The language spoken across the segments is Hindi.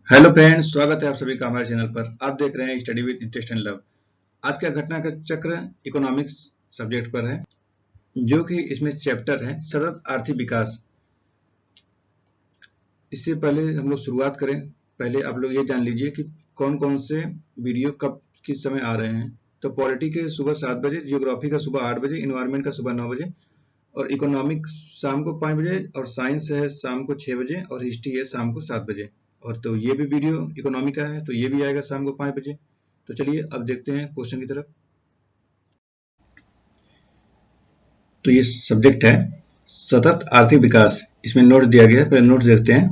हेलो फ्रेंड्स, स्वागत है आप सभी का हमारे चैनल पर। आप देख रहे हैं study with interest and love. आज का घटना का चक्र इकोनॉमिक्स सब्जेक्ट पर है, जो कि इसमें चैप्टर है सतत आर्थिक विकास। इससे पहले हम लोग शुरुआत करें, पहले आप लोग ये जान लीजिए कि कौन कौन से वीडियो कब किस समय आ रहे हैं। तो पॉलिटी के सुबह 7 बजे, जियोग्राफी का सुबह 8 बजे, इन्वायरमेंट का सुबह 9 बजे, और इकोनॉमिक्स शाम को 5 बजे, और साइंस है शाम को 6 बजे, और हिस्ट्री है शाम को 7 बजे। और तो ये भी वीडियो इकोनॉमी का है, तो ये भी आएगा शाम को 5 बजे। तो चलिए अब देखते हैं क्वेश्चन की तरफ। तो ये सब्जेक्ट है सतत आर्थिक विकास। इसमें नोट्स दिया गया है, पहले नोट्स देखते हैं।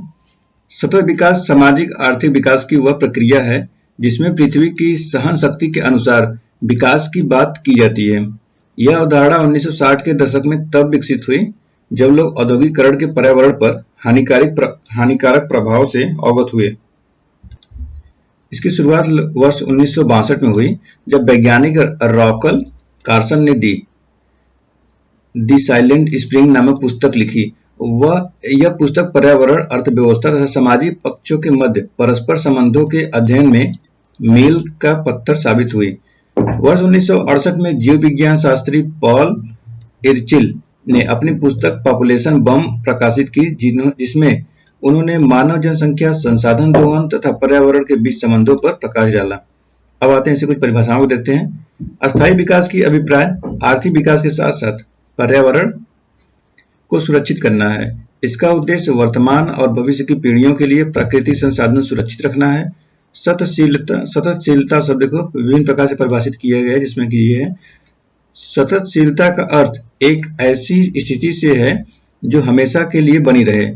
सतत विकास सामाजिक आर्थिक विकास की वह प्रक्रिया है जिसमें पृथ्वी की सहन शक्ति के अनुसार विकास की बात की जाती है। यह अवधारणा 1960 के दशक में तब विकसित हुई जब लोग औद्योगिकरण के पर्यावरण पर हानिकारक प्रभाव से अवगत हुए। इसकी शुरुआत वर्ष 1962 में हुई जब वैज्ञानिक रॉकल कार्सन ने दी साइलेंट स्प्रिंग नामक पुस्तक लिखी। यह पुस्तक पर्यावरण, अर्थव्यवस्था तथा सामाजिक पक्षों के मध्य परस्पर संबंधों के अध्ययन में मील का पत्थर साबित हुई। वर्ष 1968 में जीव विज्ञान शास्त्री पॉल इर्चिल ने अपनी पुस्तक पॉपुलेशन बम प्रकाशित की, जिसमें उन्होंने मानव जनसंख्या, संसाधन दोहन तथा पर्यावरण के बीच संबंधों पर प्रकाश डाला। अब आते हैं इसे कुछ परिभाषाओं को देखते हैं। अस्थायी विकास की अभिप्राय आर्थिक विकास के साथ साथ पर्यावरण को सुरक्षित करना है। इसका उद्देश्य वर्तमान और भविष्य की पीढ़ियों के लिए प्राकृतिक संसाधन सुरक्षित रखना है। सततशीलता शब्द को विभिन्न प्रकार से परिभाषित किया गया है, जिसमें कि ये है सततशीलता का अर्थ एक ऐसी स्थिति से है जो हमेशा के लिए बनी रहे।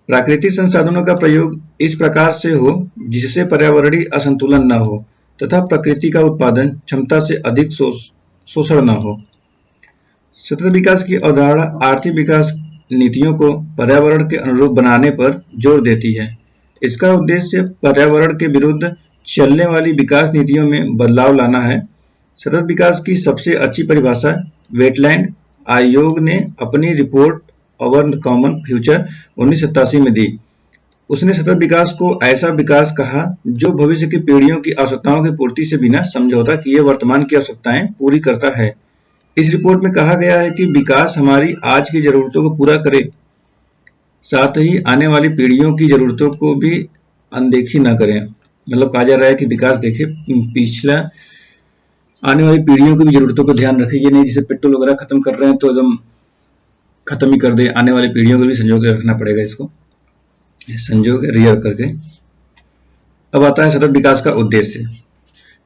प्राकृतिक संसाधनों का प्रयोग इस प्रकार से हो जिससे पर्यावरणीय असंतुलन न हो तथा प्रकृति का उत्पादन क्षमता से अधिक शोषण न हो। सतत विकास की अवधारणा आर्थिक विकास नीतियों को पर्यावरण के अनुरूप बनाने पर जोर देती है। इसका उद्देश्य पर्यावरण के विरुद्ध चलने वाली विकास नीतियों में बदलाव लाना है। सतत विकास की सबसे अच्छी परिभाषा वेटलैंड आयोग ने अपनी रिपोर्ट अवर कॉमन फ्यूचर 1987 में दी। उसने सतत विकास को ऐसा विकास कहा जो भविष्य की पीढ़ियों की आवश्यकताओं की पूर्ति से बिना समझौता किए वर्तमान की आवश्यकताएं पूरी करता है। इस रिपोर्ट में कहा गया है कि विकास हमारी आज की जरूरतों को पूरा करे, साथ ही आने वाली पीढ़ियों की जरूरतों को भी अनदेखी न करें। मतलब कहा जा रहा है कि विकास देखिए पिछला आने वाली पीढ़ियों की भी जरूरतों को ध्यान रखें। ये नहीं जैसे पेट्रोल वगैरह खत्म कर रहे हैं तो एकदम खत्म ही कर दे, आने वाली पीढ़ियों को भी संजो के रखना पड़ेगा, इसको संजो के रिजर्व करके। अब आता है सतत विकास का उद्देश्य।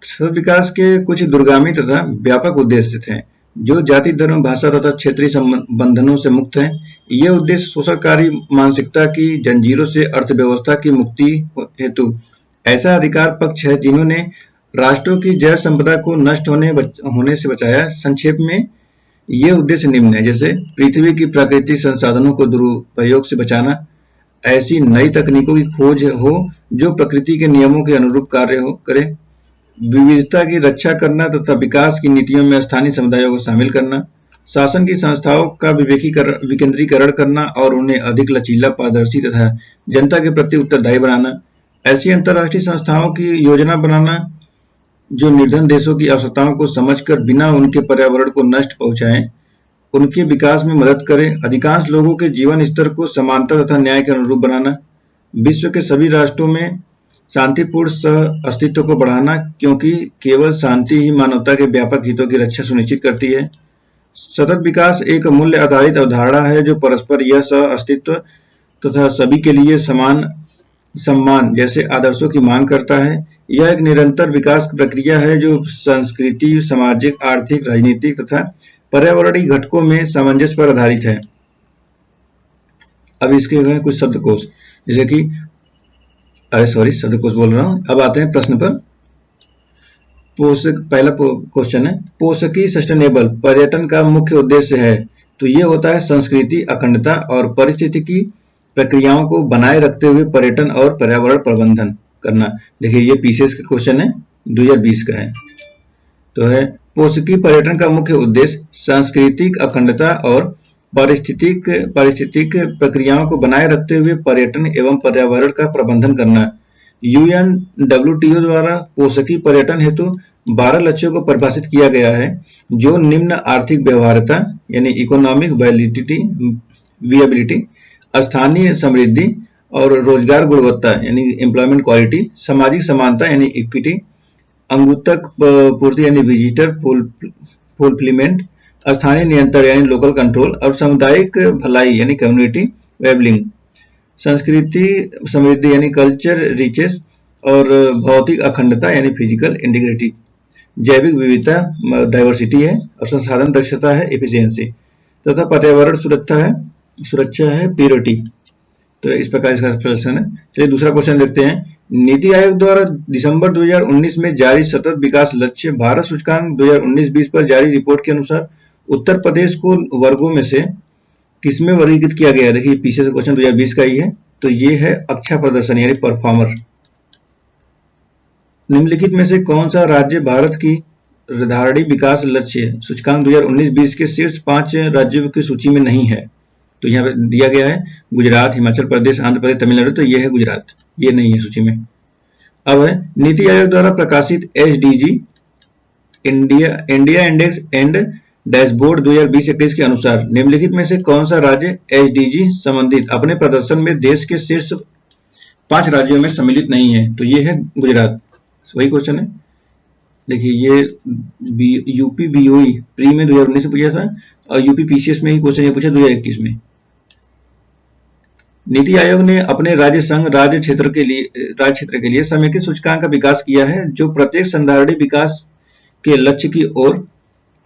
सतत विकास के कुछ दूरगामी तथा व्यापक उद्देश्य थे जो जाति, धर्म, भाषा तथा क्षेत्रीय बंधनों से मुक्त हैं। ये उद्देश्य शोषणकारी मानसिकता की जंजीरों से अर्थव्यवस्था की मुक्ति हेतु ऐसा अधिकार पक्ष है जिन्होंने राष्ट्रों की जैव संपदा को नष्ट होने से बचाया। संक्षेप में ये उद्देश्य निम्न है, जैसे पृथ्वी की प्राकृतिक संसाधनों को दुरुपयोग से बचाना, ऐसी नई तकनीकों की खोज हो जो प्रकृति के नियमों के अनुरूप कार्य करे, विविधता की रक्षा करना तथा विकास की नीतियों में स्थानीय समुदायों को शामिल करना, शासन की संस्थाओं का विकेंद्रीकरण करना और उन्हें अधिक लचीला, पारदर्शी तथा जनता के प्रति उत्तरदायी बनाना, ऐसी अंतर्राष्ट्रीय संस्थाओं की योजना बनाना जो निर्धन देशों की आवश्यकताओं को समझकर बिना उनके पर्यावरण को नष्ट पहुंचाएं उनके विकास में मदद करें, अधिकांश लोगों के जीवन स्तर को समानता तथा न्याय के अनुरूप बनाना, विश्व के सभी राष्ट्रों में शांतिपूर्ण सह अस्तित्व को बढ़ाना, क्योंकि केवल शांति ही मानवता के व्यापक हितों की रक्षा सुनिश्चित करती है। सतत विकास एक मूल्य आधारित अवधारणा है जो परस्पर यह सह अस्तित्व तथा सभी के लिए समान सम्मान जैसे आदर्शों की मांग करता है। यह एक निरंतर विकास प्रक्रिया है जो संस्कृति, सामाजिक, आर्थिक, राजनीतिक तथा पर्यावरणीय घटकों में सामंजस्य पर आधारित है। अब इसके कुछ शब्दकोश, जैसे कि शब्दकोश बोल रहा हूं। अब आते हैं प्रश्न पर। पहला क्वेश्चन है, पोषकी सस्टेनेबल पर्यटन का मुख्य उद्देश्य है। तो ये होता है संस्कृति, अखंडता और पारिस्थितिकी प्रक्रियाओं को बनाए रखते हुए पर्यटन और पर्यावरण प्रबंधन करना। देखिए ये पीसीएस का क्वेश्चन है, 2020 का है। तो है पोषकी पर्यटन का मुख्य उद्देश्य सांस्कृतिक अखंडता और पारिस्थितिक प्रक्रियाओं को बनाए रखते हुए पर्यटन एवं पर्यावरण का प्रबंधन करना। UNWTO द्वारा पोषकी पर्यटन हेतु 12 लक्ष्यों को परिभाषित किया गया है, जो निम्न आर्थिक व्यवहार्यता यानी इकोनॉमिक विएबिलिटी, स्थानीय समृद्धि और रोजगार गुणवत्ता यानी एम्प्लॉयमेंट क्वालिटी, सामाजिक समानता यानी इक्विटी, अंगुतक पूर्ति यानी विजिटर फुलफिलमेंट, स्थानीय नियंत्रण यानी लोकल कंट्रोल और सामुदायिक भलाई यानी कम्युनिटी वेलबींग, संस्कृति समृद्धि यानी कल्चर रिचेस और भौतिक अखंडता यानी फिजिकल इंटीग्रिटी, जैविक विविधता डाइवर्सिटी है और संसाधन दक्षता है एफिशिएंसी, तथा पर्यावरण सुरक्षा है प्योरिटी। तो इस प्रकार इसका एक्सप्लेनेशन है। चलिए दूसरा क्वेश्चन देखते हैं। नीति आयोग द्वारा दिसंबर 2019 में जारी सतत विकास लक्ष्य भारत सूचकांक 2019-20 पर जारी रिपोर्ट के अनुसार उत्तर प्रदेश को वर्गों में से किसमें वर्गीकृत किया गया है? देखिए पीछे से क्वेश्चन 2020 का ही है, तो ये है अच्छा प्रदर्शन यानी परफॉर्मर। निम्नलिखित में से कौन सा राज्य भारत की धारणीय विकास लक्ष्य सूचकांक 2019-20 के शीर्ष 5 राज्यों की सूची में नहीं है? तो यहाँ पे दिया गया है गुजरात, हिमाचल प्रदेश, आंध्र प्रदेश, तमिलनाडु, तो ये है गुजरात, ये नहीं है सूची में। अब है नीति आयोग द्वारा प्रकाशित SDG India index and dashboard 2020-21 के अनुसार निम्नलिखित में से कौन सा राज्य SDG संबंधित अपने प्रदर्शन में देश के शीर्ष 5 राज्यों में सम्मिलित नहीं है? तो ये है गुजरात। वही क्वेश्चन है, देखिए ये यूपी BOE प्री में 2019 में पूछा था और यूपी PCS में ही क्वेश्चन ये पूछा 2021 में। नीति आयोग ने अपने राज्य क्षेत्र के लिए समेकित सूचकांक का विकास किया है, जो प्रत्येक संधारणीय विकास के लक्ष्य की ओर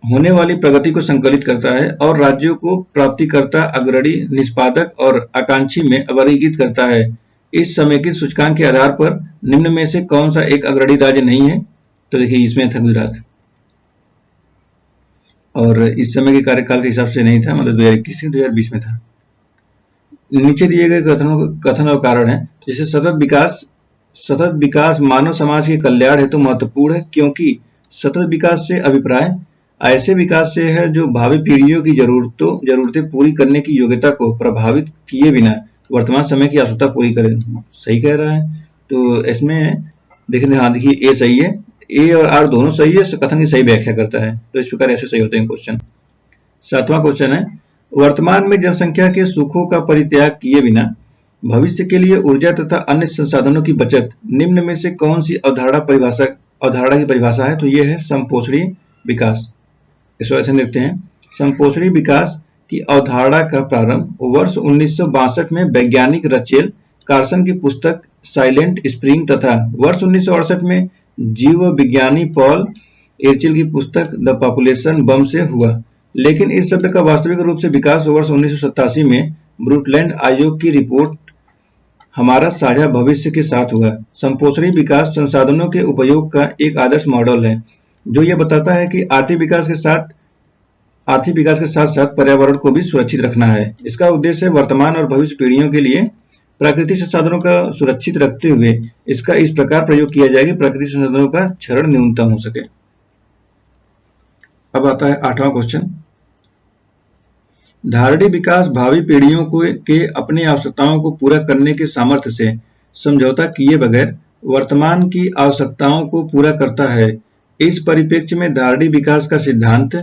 होने वाली प्रगति को संकलित करता है और राज्यों को प्राप्तिकर्ता, अग्रणी, निष्पादक और आकांक्षी में वर्गीकृत करता है। इस समेकित सूचकांक के आधार पर निम्न में से कौन सा एक अग्रणी राज्य नहीं है? तो देखिए इसमें था गुजरात, और इस समय के कार्यकाल के हिसाब से नहीं था, मतलब 2021 से 2020 में था। नीचे दिए गए कथन और कारण है। जैसे सतत विकास मानव समाज के कल्याण हेतु महत्वपूर्ण है, क्योंकि सतत विकास से अभिप्राय ऐसे विकास से है जो भावी पीढ़ियों की जरूरतें पूरी करने की योग्यता को प्रभावित किए बिना वर्तमान समय की आवश्यकता पूरी करे। सही कह रहा है। तो इसमें देखिए ए सही है, ए और आर दोनों सही है, कथन की सही व्याख्या करता है। तो इस प्रकार ऐसे सही होते हैं क्वेश्चन। 7वां क्वेश्चन है, वर्तमान में जनसंख्या के सुखों का परित्याग किए बिना भविष्य के लिए ऊर्जा तथा अन्य संसाधनों की बचत निम्न में से कौन सी अवधारणा की परिभाषा है? तो ये है समपोषणीय विकास। इस वजह से देखते हैं, समपोषणीय विकास की अवधारणा का प्रारंभ वर्ष 1962 में वैज्ञानिक रचेल कार्सन की पुस्तक साइलेंट स्प्रिंग तथा वर्ष 1968 में जीव विज्ञानी पॉल एर्चिल की पुस्तक द पॉपुलेशन बम से हुआ। लेकिन इस शब्द का वास्तविक रूप से विकास वर्ष 1987 में ब्रुटलैंड आयोग की रिपोर्ट हमारा साझा भविष्य के साथ हुआ। संपोषणीय विकास संसाधनों के उपयोग का एक आदर्श मॉडल है, जो यह बताता है कि आर्थिक विकास के साथ साथ पर्यावरण को भी सुरक्षित रखना है। इसका उद्देश्य वर्तमान और भविष्य पीढ़ियों के लिए प्राकृतिक संसाधनों का सुरक्षित रखते हुए इसका इस प्रकार प्रयोग किया जाए कि प्राकृतिक संसाधनों का क्षरण न्यूनतम हो सके। अब आता है 8वां क्वेश्चन, धारणीय विकास भावी पीढ़ियों के अपनी आवश्यकताओं को पूरा करने के सामर्थ्य से समझौता किए बगैर वर्तमान की आवश्यकताओं को पूरा करता है। इस परिप्रेक्ष्य में धारणीय विकास का सिद्धांत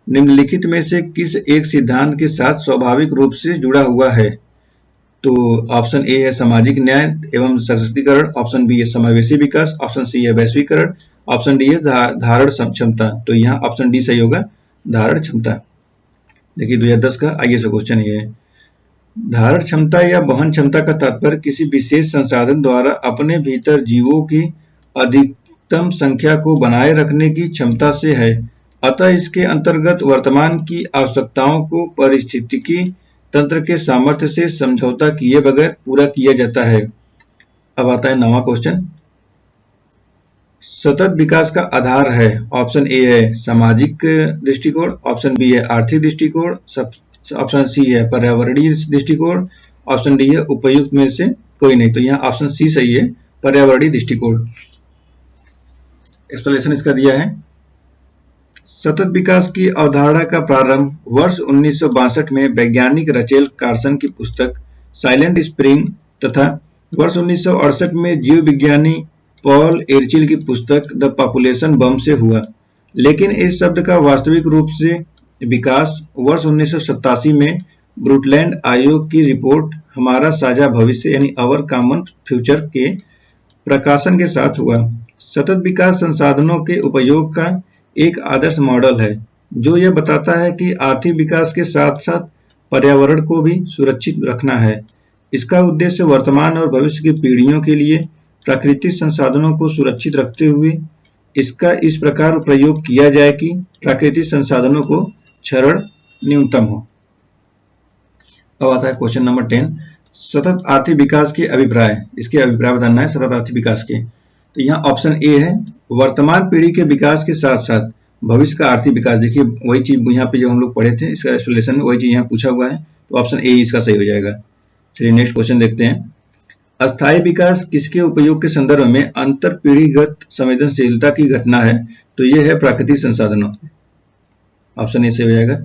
निम्नलिखित में से किस एक सिद्धांत के साथ स्वाभाविक रूप से जुड़ा हुआ है? तो ऑप्शन ए है सामाजिक न्याय एवं सशक्तिकरण, ऑप्शन बी है समावेशी विकास, ऑप्शन सी है वैश्वीकरण, ऑप्शन डी है धारण क्षमता। तो यहाँ ऑप्शन डी सही होगा, धारण क्षमता। देखिए 2010 का IAS क्वेश्चन ये है। धारण क्षमता या वहन क्षमता का तात्पर्य किसी विशेष संसाधन द्वारा अपने भीतर जीवों की अधिकतम संख्या को बनाए रखने की क्षमता से है। अतः इसके अंतर्गत वर्तमान की आवश्यकताओं को पारिस्थितिकी तंत्र के सामर्थ्य से समझौता किए बगैर पूरा किया जाता है। अब आता है 9वां क्वेश्चन, सतत विकास का आधार है। ऑप्शन ए है सामाजिक दृष्टिकोण, ऑप्शन बी है आर्थिक दृष्टिकोण, ऑप्शन सी है पर्यावरणीय दृष्टिकोण, ऑप्शन डी है उपयुक्त में से कोई नहीं। तो यहाँ ऑप्शन सी सही है, पर्यावरणीय दृष्टिकोण। एक्सप्लेनेशन इसका दिया है, सतत विकास की अवधारणा का प्रारंभ वर्ष 1962 में वैज्ञानिक रचेल कार्सन की पुस्तक साइलेंट स्प्रिंग तथा वर्ष 1968 में जीव विज्ञानी पॉल एर्चिल की पुस्तक द पॉपुलेशन बम से हुआ, लेकिन इस शब्द का वास्तविक रूप से विकास वर्ष 1987 में ब्रुटलैंड आयोग की रिपोर्ट हमारा साझा भविष्य यानी आवर कॉमन फ्यूचर के प्रकाशन के साथ हुआ। सतत विकास संसाधनों के उपयोग का एक आदर्श मॉडल है जो यह बताता है कि आर्थिक विकास के साथ साथ पर्यावरण को भी सुरक्षित रखना है। इसका उद्देश्य वर्तमान और भविष्य की पीढ़ियों के लिए प्राकृतिक संसाधनों को सुरक्षित रखते हुए इसका इस प्रकार प्रयोग किया जाए कि प्राकृतिक संसाधनों को क्षरण न्यूनतम हो। अब आता है क्वेश्चन नंबर 10, सतत आर्थिक विकास के अभिप्राय। इसके अभिप्राय बताना है सतत आर्थिक विकास के। तो यहाँ ऑप्शन ए है, वर्तमान पीढ़ी के विकास के साथ साथ भविष्य का आर्थिक विकास। देखिए वही चीज यहाँ पे जो हम लोग पढ़े थे इसका एक्सप्लेनेशन में वही चीज यहाँ पूछा हुआ है, तो ऑप्शन ए इसका सही हो जाएगा। चलिए नेक्स्ट क्वेश्चन देखते हैं। अस्थायी विकास किसके उपयोग के संदर्भ में अंतर पीढ़ीगत संवेदनशीलता की घटना है? तो यह है प्राकृतिक संसाधनों। ऑप्शन ए से हो जाएगा।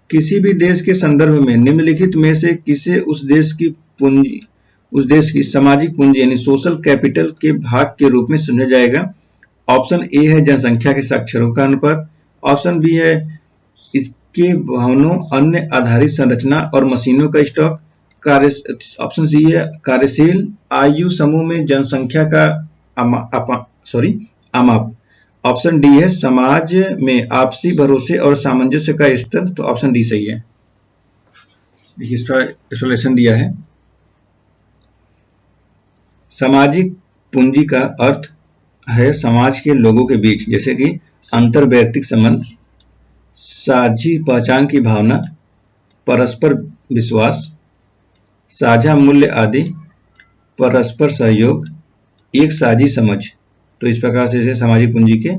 किसी भी देश के संदर्भ में निम्नलिखित में से किसे उस देश की सामाजिक पूंजी यानी सोशल कैपिटल के भाग के रूप में समझा जाएगा? ऑप्शन ए है जनसंख्या के साक्षरों का अनुपात, ऑप्शन बी है इसके भवनों अन्य आधारित संरचना और मशीनों का स्टॉक, ऑप्शन सी है कार्यशील आयु समूह में जनसंख्या का आमाप, ऑप्शन डी है समाज में आपसी भरोसे और सामंजस्य का स्तर। तो ऑप्शन डी सही है। इसका एक्सप्लेनेशन दिया है। सामाजिक पूंजी का अर्थ है समाज के लोगों के बीच जैसे कि अंतर वैयक्तिक संबंध, साझी पहचान की भावना, परस्पर विश्वास, साझा मूल्य आदि, परस्पर सहयोग, एक साझी समझ। तो इस प्रकार से सामाजिक पूंजी के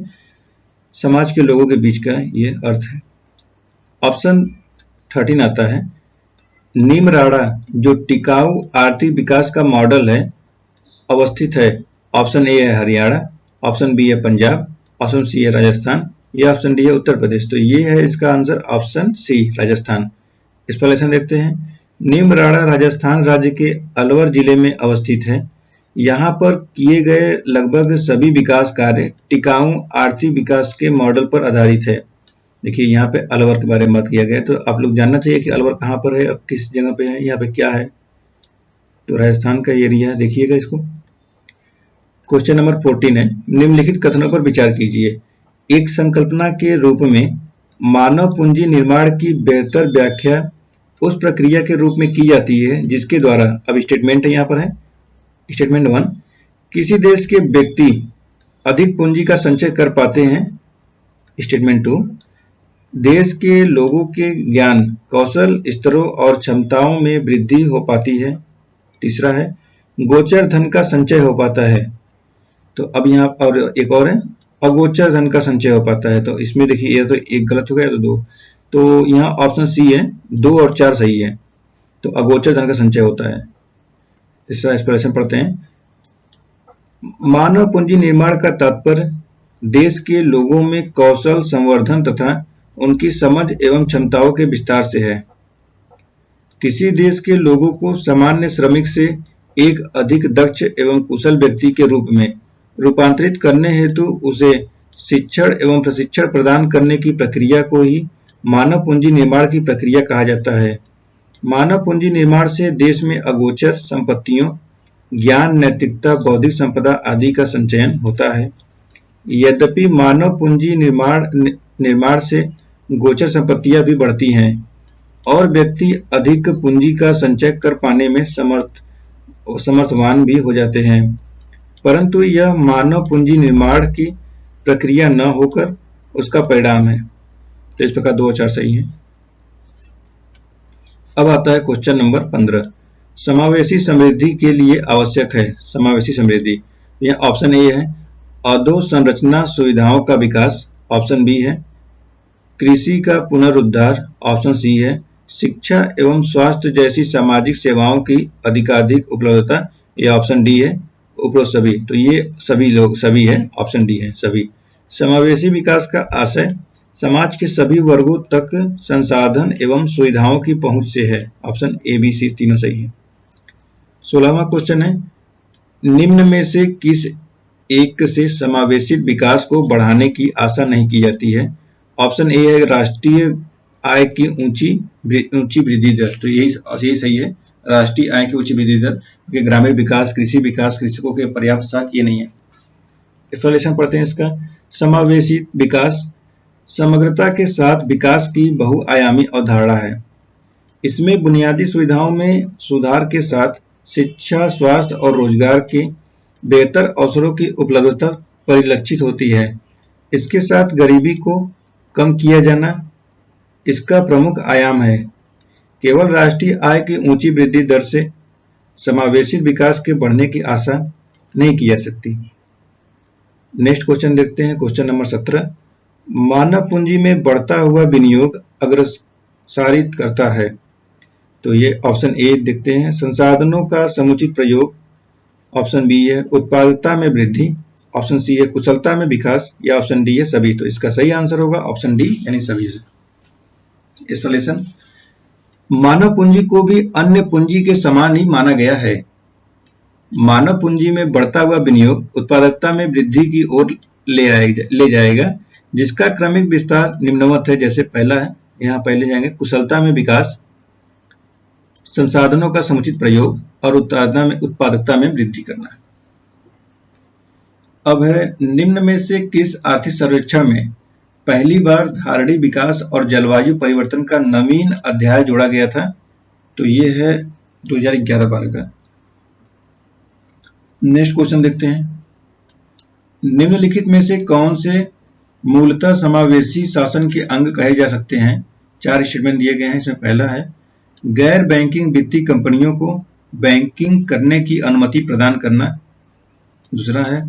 समाज के लोगों के बीच का ये अर्थ है। ऑप्शन 13 आता है, निमराड़ा जो टिकाऊ आर्थिक विकास का मॉडल है अवस्थित है। ऑप्शन ए है हरियाणा, ऑप्शन बी है पंजाब, ऑप्शन सी है राजस्थान या ऑप्शन डी है उत्तर प्रदेश। तो ये है इसका answer option C Rajasthan. Explanation देखते हैं। निमराड़ा राजस्थान राज्य के अलवर जिले में अवस्थित है। यहाँ पर किए गए लगभग सभी विकास कार्य टिकाऊ आर्थिक विकास के मॉडल पर आधारित है। देखिए यहाँ पे अलवर के बारे में बात किया गया, तो आप लोग जानना चाहिए कि अलवर कहाँ पर है और किस जगह पे है, यहाँ पे क्या है। तो राजस्थान का एरिया है, देखिएगा इसको। क्वेश्चन नंबर 14 है, निम्नलिखित कथनों पर विचार कीजिए। एक संकल्पना के रूप में मानव पूंजी निर्माण की बेहतर व्याख्या उस प्रक्रिया के रूप में की जाती है जिसके द्वारा, अब स्टेटमेंट यहाँ पर है, स्टेटमेंट 1, किसी देश के व्यक्ति अधिक पूंजी का संचय कर पाते हैं। स्टेटमेंट 2, देश के लोगों के ज्ञान कौशल स्तरों और क्षमताओं में वृद्धि हो पाती है। तीसरा है गोचर धन का संचय हो पाता है। तो अब यहाँ और एक और है अगोचर धन का संचय हो पाता है। तो इसमें देखिए ये तो एक गलत हो गया तो दो, तो यहाँ ऑप्शन सी है 2 और 4 सही है। तो अगोचर धन का संचय होता है। इसका एक्सप्रेशन पढ़ते हैं। मानव पूंजी निर्माण का तात्पर्य देश के लोगों में कौशल संवर्धन तथा उनकी समझ एवं क्षमताओं के विस्तार से है। किसी देश के लोगों को सामान्य श्रमिक से एक अधिक दक्ष एवं कुशल व्यक्ति के रूप में रूपांतरित करने हेतु उसे शिक्षण एवं प्रशिक्षण प्रदान करने की प्रक्रिया को ही मानव पूंजी निर्माण की प्रक्रिया कहा जाता है। मानव पूंजी निर्माण से देश में अगोचर संपत्तियों, ज्ञान, नैतिकता, बौद्धिक संपदा आदि का संचयन होता है। यद्यपि मानव पूंजी निर्माण से गोचर संपत्तियां भी बढ़ती हैं और व्यक्ति अधिक पूंजी का संचय कर पाने में समर्थवान भी हो जाते हैं, परंतु यह मानव पूंजी निर्माण की प्रक्रिया न होकर उसका परिणाम है। तो इस प्रकार 2 और 4 सही है। अब आता है क्वेश्चन नंबर 15, समावेशी समृद्धि के लिए आवश्यक है। समावेशी समृद्धि, यह ऑप्शन ए है अधोसंरचना सुविधाओं का विकास, ऑप्शन बी है कृषि का पुनरुद्धार, ऑप्शन सी है शिक्षा एवं स्वास्थ्य जैसी सामाजिक सेवाओं की अधिकाधिक उपलब्धता, या ऑप्शन डी है उपरोक्त सभी। तो ये सभी है, ऑप्शन डी है सभी। समावेशी विकास का आशय समाज के सभी वर्गों तक संसाधन एवं सुविधाओं की पहुंच से है। ऑप्शन ए, बी, सी तीनों सही है। 16वां क्वेश्चन है, निम्न में से किस एक से समावेशित विकास को बढ़ाने की आशा नहीं की जाती है? ऑप्शन ए है राष्ट्रीय आय की ऊंची वृद्धि दर। तो यही सही है, राष्ट्रीय आय की ऊंची वृद्धि दर, क्योंकि ग्रामीण विकास, कृषकों के पर्याप्त साथ ये नहीं है। एक्सप्लेनेशन पढ़ते हैं इसका। समावेशित विकास समग्रता के साथ विकास की बहुआयामी अवधारणा है। इसमें बुनियादी सुविधाओं में सुधार के साथ शिक्षा, स्वास्थ्य और रोजगार के बेहतर अवसरों की उपलब्धता परिलक्षित होती है। इसके साथ गरीबी को कम किया जाना इसका प्रमुख आयाम है। केवल राष्ट्रीय आय की ऊंची वृद्धि दर से समावेशित विकास के बढ़ने की आशा नहीं की जा सकती। नेक्स्ट क्वेश्चन देखते हैं, क्वेश्चन नंबर 17। मानव पूंजी में बढ़ता हुआ विनियोग अग्रसारित करता है। तो ये ऑप्शन ए देखते हैं, संसाधनों का समुचित प्रयोग। ऑप्शन बी है उत्पादकता में वृद्धि। ऑप्शन सी है कुशलता में विकास, या ऑप्शन डी है सभी। तो इसका सही आंसर होगा ऑप्शन डी यानी सभी। एक्सप्लेनेशन। मानव पूंजी को भी अन्य पूंजी के समान ही माना गया है। मानव पूंजी में बढ़ता हुआ विनियोग उत्पादकता में वृद्धि की ओर ले जाएगा, जिसका क्रमिक विस्तार निम्नवत है। जैसे पहला है, यहाँ पहले जाएंगे कुशलता में विकास, संसाधनों का समुचित प्रयोग और उत्पादकता में वृद्धि करना। अब है निम्न में से किस आर्थिक सर्वेक्षण में पहली बार धारणीय विकास और जलवायु परिवर्तन का नवीन अध्याय जोड़ा गया था? तो ये है 2011-12 का। नेक्स्ट क्वेश्चन देखते हैं, निम्नलिखित में से कौन से मूलतः समावेशी शासन के अंग कहे जा सकते हैं? 4 स्टेटमेंट दिए गए हैं। इसमें पहला है गैर बैंकिंग वित्तीय कंपनियों को बैंकिंग करने की अनुमति प्रदान करना। दूसरा है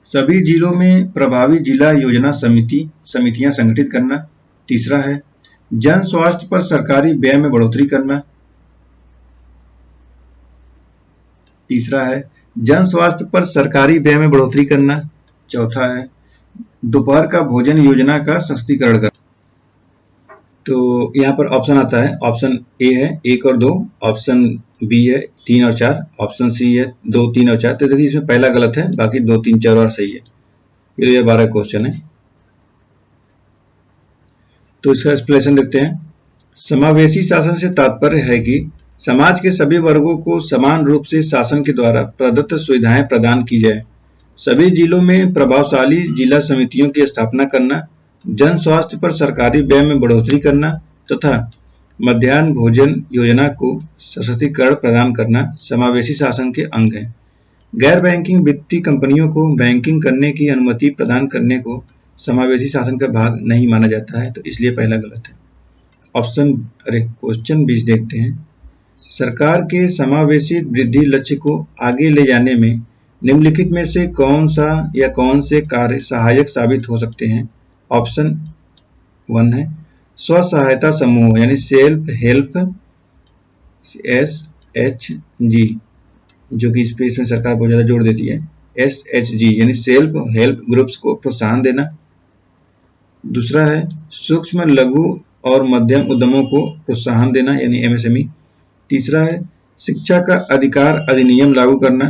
सभी जिलों में प्रभावी जिला योजना समितियां संगठित करना। तीसरा है जन स्वास्थ्य पर सरकारी व्यय में बढ़ोतरी करना। तीसरा है जन स्वास्थ्य पर सरकारी व्यय में बढ़ोतरी करना। चौथा है दोपहर का भोजन योजना का सशक्तिकरण करना। तो यहाँ पर ऑप्शन आता है, ऑप्शन ए है 1 और 2, ऑप्शन बी है 3 और 4, ऑप्शन सी है 2, 3 और 4। तो देखिए इसमें पहला गलत है, बाकी 2, 3, 4 और सही है। ये 2012 क्वेश्चन है। तो इसका एक्सप्लेनेशन देखते हैं। समावेशी शासन से तात्पर्य है कि समाज के सभी वर्गों को समान रूप से शासन के द्वारा प्रदत्त सुविधाएं प्रदान की जाए। सभी जिलों में प्रभावशाली जिला समितियों की स्थापना करना, जन स्वास्थ्य पर सरकारी व्यय में बढ़ोतरी करना तथा मध्याह्न भोजन योजना को सशक्तिकरण प्रदान करना समावेशी शासन के अंग हैं। गैर बैंकिंग वित्तीय कंपनियों को बैंकिंग करने की अनुमति प्रदान करने को समावेशी शासन का भाग नहीं माना जाता है, तो इसलिए पहला गलत है। क्वेश्चन 20 देखते हैं। सरकार के समावेशी वृद्धि लक्ष्य को आगे ले जाने में निम्नलिखित में से कौन सा या कौन से कार्य सहायक साबित हो सकते हैं? ऑप्शन 1 है स्व सहायता समूह यानी सेल्फ हेल्प SHG, जो कि इसमें सरकार बहुत ज्यादा जोर देती है। SHG यानी सेल्फ हेल्प ग्रुप्स को प्रोत्साहन देना। दूसरा है सूक्ष्म लघु और मध्यम उद्यमों को प्रोत्साहन देना यानी MSME। तीसरा है शिक्षा का अधिकार अधिनियम लागू करना।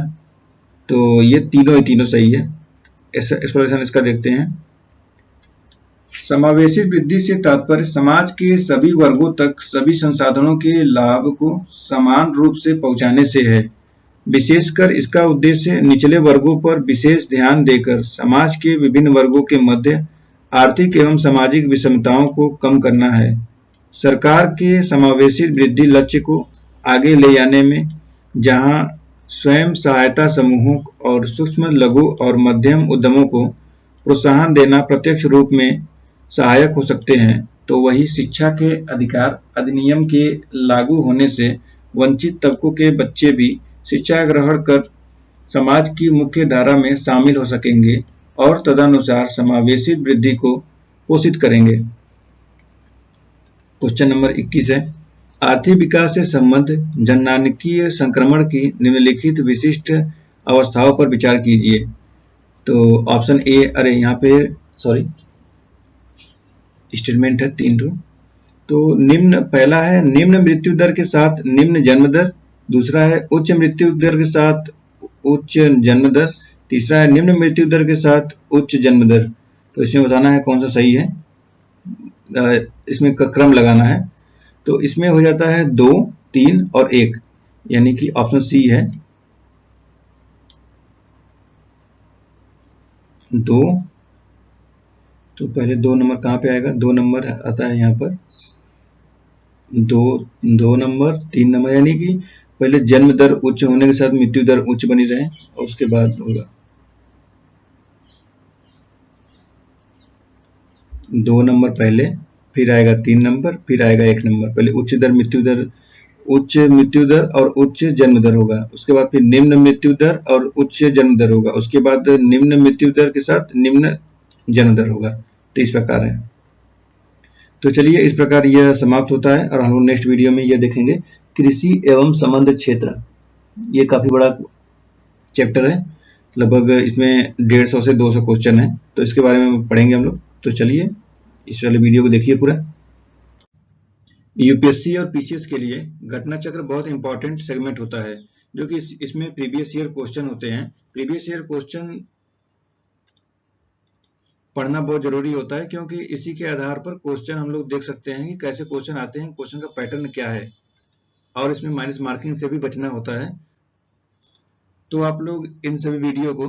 तो ये तीनों सही है। एक्सप्लेनेशन इसका देखते हैं। समावेशी वृद्धि से तात्पर्य समाज के सभी वर्गों तक सभी संसाधनों के लाभ को समान रूप से पहुंचाने से है। विशेषकर इसका उद्देश्य निचले वर्गों पर विशेष ध्यान देकर समाज के विभिन्न वर्गों के मध्य आर्थिक एवं सामाजिक विषमताओं को कम करना है। सरकार के समावेशी वृद्धि लक्ष्य को आगे ले जाने में जहां स्वयं सहायता समूहों और सूक्ष्म लघु और मध्यम उद्यमों को प्रोत्साहन देना प्रत्यक्ष रूप में सहायक हो सकते हैं, तो वही शिक्षा के अधिकार अधिनियम के लागू होने से वंचित तबकों के बच्चे भी शिक्षा ग्रहण कर समाज की मुख्य धारा में शामिल हो सकेंगे और तदनुसार समावेशी वृद्धि को पोषित करेंगे। क्वेश्चन नंबर 21 है आर्थिक विकास से संबद्ध जननांकीय संक्रमण की निम्नलिखित विशिष्ट अवस्थाओं पर विचार कीजिए। तो ऑप्शन ए, यहाँ पे स्टेटमेंट है 3 ठो। तो पहला है निम्न मृत्यु दर के साथ निम्न जन्म दर। दूसरा है उच्च मृत्यु दर के साथ उच्च जन्म दर, तीसरा है निम्न मृत्यु दर के साथ उच्च जन्म दर। तो इसमें बताना है कौन सा सही है, इसमें क्रम लगाना है। तो इसमें हो जाता है 2, 3 और 1, यानी कि ऑप्शन सी है 2। तो पहले 2 नंबर कहाँ पे आएगा, 2 नंबर आता है यहाँ पर, 2 नंबर, 3 नंबर, यानी कि पहले जन्म दर उच्च होने के साथ मृत्यु दर उच्च बनी रहे और उसके बाद होगा 2 नंबर पहले, फिर आएगा 3 नंबर, फिर आएगा 1 नंबर। पहले उच्च मृत्यु दर और उच्च जन्म दर होगा, उसके बाद फिर निम्न मृत्यु दर और उच्च जन्म दर होगा, उसके बाद निम्न मृत्यु दर के साथ निम्न जन्म दर होगा। तो इस प्रकार है। तो चलिए इस प्रकार यह समाप्त होता है और हम लोग नेक्स्ट वीडियो में यह देखेंगे कृषि एवं संबंध क्षेत्र। ये काफी बड़ा चैप्टर है, लगभग इसमें 150 से 200 क्वेश्चन है, तो इसके बारे में पढ़ेंगे हम लोग। तो चलिए इस वाले वीडियो को देखिए पूरा। यूपीएससी और पीसीएस के लिए घटना चक्र बहुत इंपॉर्टेंट सेगमेंट होता है, जो कि इसमें प्रीवियस ईयर क्वेश्चन होते हैं। प्रीवियस ईयर क्वेश्चन पढ़ना बहुत जरूरी होता है, क्योंकि इसी के आधार पर क्वेश्चन हम लोग देख सकते हैं कि कैसे क्वेश्चन आते हैं, क्वेश्चन का पैटर्न क्या है, और इसमें माइनस मार्किंग से भी बचना होता है। तो आप लोग इन सभी वीडियो को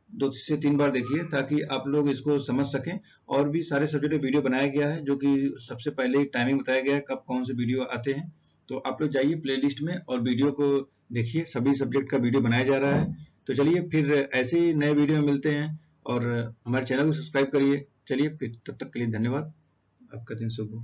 2 से 3 बार देखिए, ताकि आप लोग इसको समझ सकें। और भी सारे सब्जेक्ट में वीडियो बनाया गया है, जो कि सबसे पहले टाइमिंग बताया गया है कब कौन से वीडियो आते हैं। तो आप लोग जाइए प्लेलिस्ट में और वीडियो को देखिए, सभी सब्जेक्ट का वीडियो बनाया जा रहा है। तो चलिए फिर ऐसे ही नए वीडियो में मिलते हैं, और हमारे चैनल को सब्सक्राइब करिए। चलिए फिर, तब तक के लिए धन्यवाद। आपका दिन शुभ हो।